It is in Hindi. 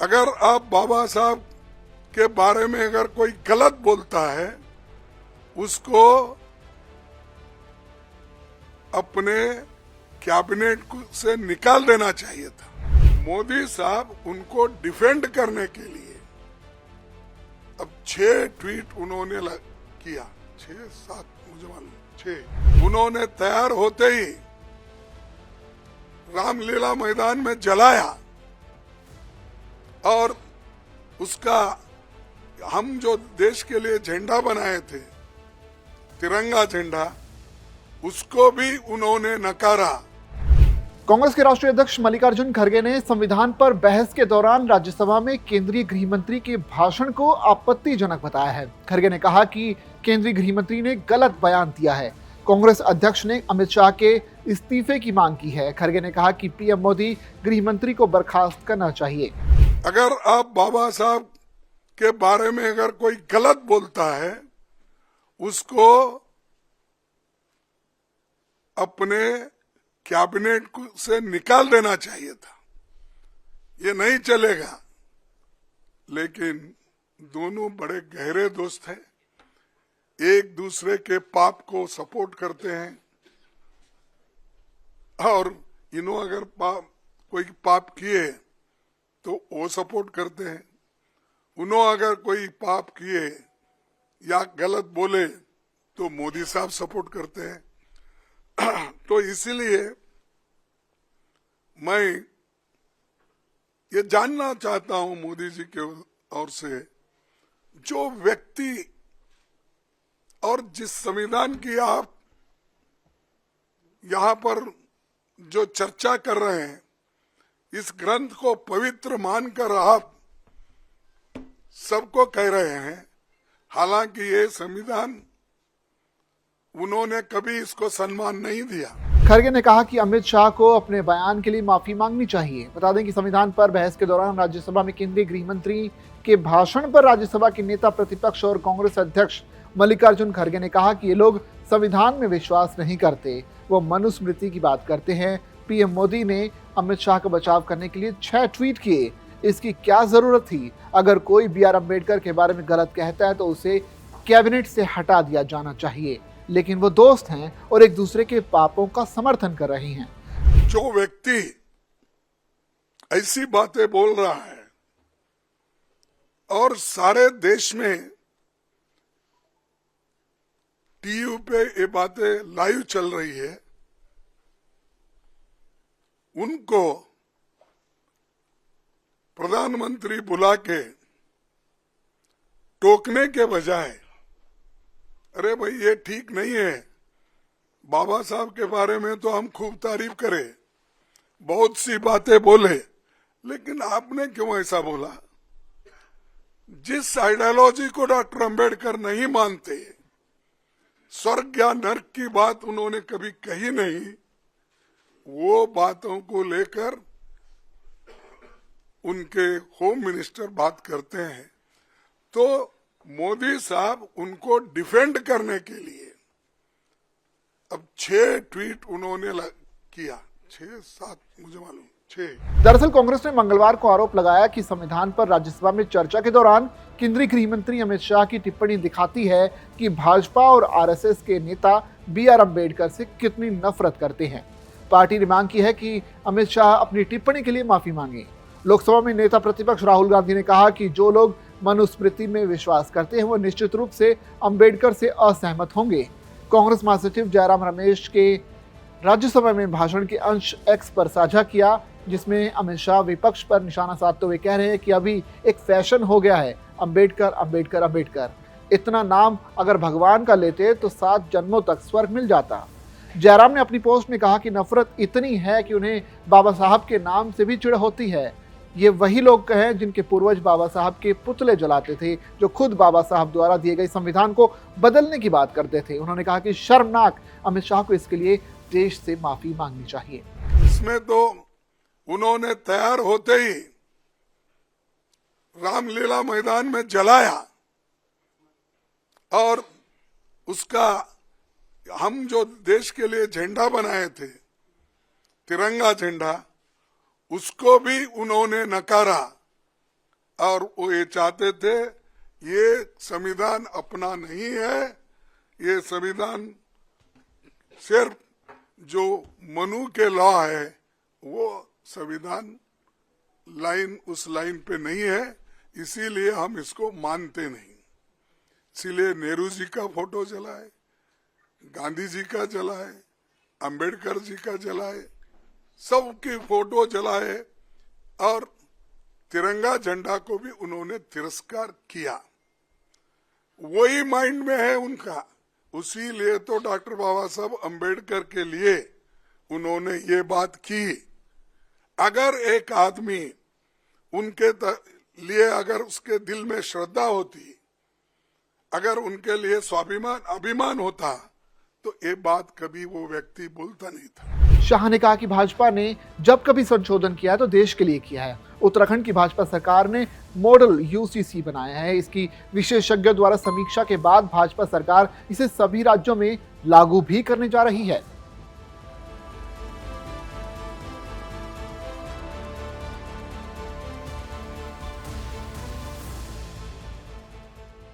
अगर आप बाबा साहब के बारे में अगर कोई गलत बोलता है, उसको अपने कैबिनेट से निकाल देना चाहिए था। मोदी साहब उनको डिफेंड करने के लिए अब 6 ट्वीट उन्होंने किया, 6-7 मुझे मालूम 6। उन्होंने तैयार होते ही रामलीला मैदान में जलाया और उसका हम जो देश के लिए झंडा बनाए थे, तिरंगा झंडा, उसको भी उन्होंने नकारा। कांग्रेस के राष्ट्रीय अध्यक्ष मल्लिकार्जुन खड़गे ने संविधान पर बहस के दौरान राज्यसभा में केंद्रीय गृह मंत्री के भाषण को आपत्तिजनक बताया है। खड़गे ने कहा कि केंद्रीय गृह मंत्री ने गलत बयान दिया है। कांग्रेस अध्यक्ष ने अमित शाह के इस्तीफे की मांग की है। खड़गे ने कहा कि पीएम मोदी गृह मंत्री को बर्खास्त करना चाहिए। अगर आप बाबा साहब के बारे में अगर कोई गलत बोलता है, उसको अपने कैबिनेट से निकाल देना चाहिए था। ये नहीं चलेगा। लेकिन दोनों बड़े गहरे दोस्त हैं, एक दूसरे के पाप को सपोर्ट करते हैं और इन्हों अगर कोई पाप किए तो वो सपोर्ट करते हैं, उन्हों अगर कोई पाप किए या गलत बोले तो मोदी साहब सपोर्ट करते हैं। तो इसीलिए मैं ये जानना चाहता हूं मोदी जी के ओर से, जो व्यक्ति और जिस संविधान की आप यहां पर जो चर्चा कर रहे हैं, इस ग्रंथ को पवित्र मानकर आप सबको कह रहे हैं, हालांकि ये संविधान उन्होंने कभी इसको सम्मान नहीं दिया। खड़गे ने कहा कि अमित शाह को अपने बयान के लिए माफी मांगनी चाहिए। बता दें कि संविधान पर बहस के दौरान राज्यसभा में केंद्रीय गृह मंत्री के भाषण पर राज्यसभा के नेता प्रतिपक्ष और कांग्रेस अध्यक्ष मल्लिकार्जुन खड़गे ने कहा कि ये लोग संविधान में विश्वास नहीं करते, वो मनुस्मृति की बात करते हैं। पीएम मोदी ने अमित शाह का बचाव करने के लिए 6 ट्वीट किए, इसकी क्या जरूरत थी? अगर कोई BR अम्बेडकर के बारे में गलत कहता है तो उसे कैबिनेट से हटा दिया जाना चाहिए, लेकिन वो दोस्त हैं और एक दूसरे के पापों का समर्थन कर रहे हैं। जो व्यक्ति ऐसी बातें बोल रहा है और सारे देश में टीवी पे ये बातें लाइव चल रही है, उनको प्रधानमंत्री बुला के टोकने के बजाय, अरे भाई ये ठीक नहीं है, बाबा साहब के बारे में तो हम खूब तारीफ करें, बहुत सी बातें बोले, लेकिन आपने क्यों ऐसा बोला? जिस आइडियोलॉजी को डॉक्टर अंबेडकर नहीं मानते, स्वर्ग या नर्क की बात उन्होंने कभी कही नहीं, वो बातों को लेकर उनके होम मिनिस्टर बात करते हैं। तो मोदी साहब उनको डिफेंड करने के लिए अब 6 ट्वीट उन्होंने किया, 6-7 मुझे मालूम 6। दरअसल कांग्रेस ने मंगलवार को आरोप लगाया कि संविधान पर राज्यसभा में चर्चा के दौरान केंद्रीय गृह मंत्री अमित शाह की टिप्पणी दिखाती है कि भाजपा और RSS के नेता BR अम्बेडकर से कितनी नफरत करते हैं। पार्टी ने मांग की है कि अमित शाह अपनी टिप्पणी के लिए माफी मांगे। लोकसभा में नेता प्रतिपक्ष राहुल गांधी ने कहा कि जो लोग मनुस्मृति में विश्वास करते हैं वो निश्चित रूप से अम्बेडकर से असहमत होंगे। कांग्रेस महासचिव जयराम रमेश के राज्यसभा में भाषण के अंश X पर साझा किया, जिसमें अमित शाह विपक्ष पर निशाना साधते हुए कह रहे हैं कि अभी एक फैशन हो गया है, अम्बेडकर अम्बेडकर अम्बेडकर। इतना नाम अगर भगवान का लेते तो 7 जन्मों तक स्वर्ग मिल जाता। जयराम ने अपनी पोस्ट में कहा कि नफरत इतनी है कि उन्हें बाबा साहब के नाम से भी चिढ़ होती है। ये वही लोग हैं जिनके पूर्वज बाबा साहब के पुतले जलाते थे, जो खुद बाबा साहब द्वारा दिए गए संविधान को बदलने की बात करते थे। उन्होंने कहा कि शर्मनाक, अमित शाह को इसके लिए देश से माफी मांगनी चाहिए। इसमें तो उन्होंने तैयार होते ही रामलीला मैदान में जलाया और उसका हम जो देश के लिए झंडा बनाए थे, तिरंगा झंडा, उसको भी उन्होंने नकारा। और वो ये चाहते थे ये संविधान अपना नहीं है, ये संविधान सिर्फ जो मनु के लॉ है वो संविधान लाइन उस लाइन पे नहीं है, इसीलिए हम इसको मानते नहीं। इसीलिए नेहरू जी का फोटो जलाए, गांधी जी का जलाए, अंबेडकर जी का जलाए, सबकी फोटो जलाए और तिरंगा झंडा को भी उन्होंने तिरस्कार किया। वही माइंड में है उनका। उसी लिए तो डॉक्टर बाबा साहब अंबेडकर के लिए उन्होंने ये बात की। अगर एक आदमी उनके लिए अगर उसके दिल में श्रद्धा होती, अगर उनके लिए स्वाभिमान अभिमान होता तो ये बात कभी वो व्यक्ति बोलता नहीं था। शाह ने कहा कि भाजपा ने जब कभी संशोधन किया है तो देश के लिए किया है। उत्तराखंड की भाजपा सरकार ने मॉडल यूसीसी बनाया है। इसकी विशेषज्ञों द्वारा समीक्षा के बाद भाजपा सरकार इसे सभी राज्यों में लागू भी करने जा रही है।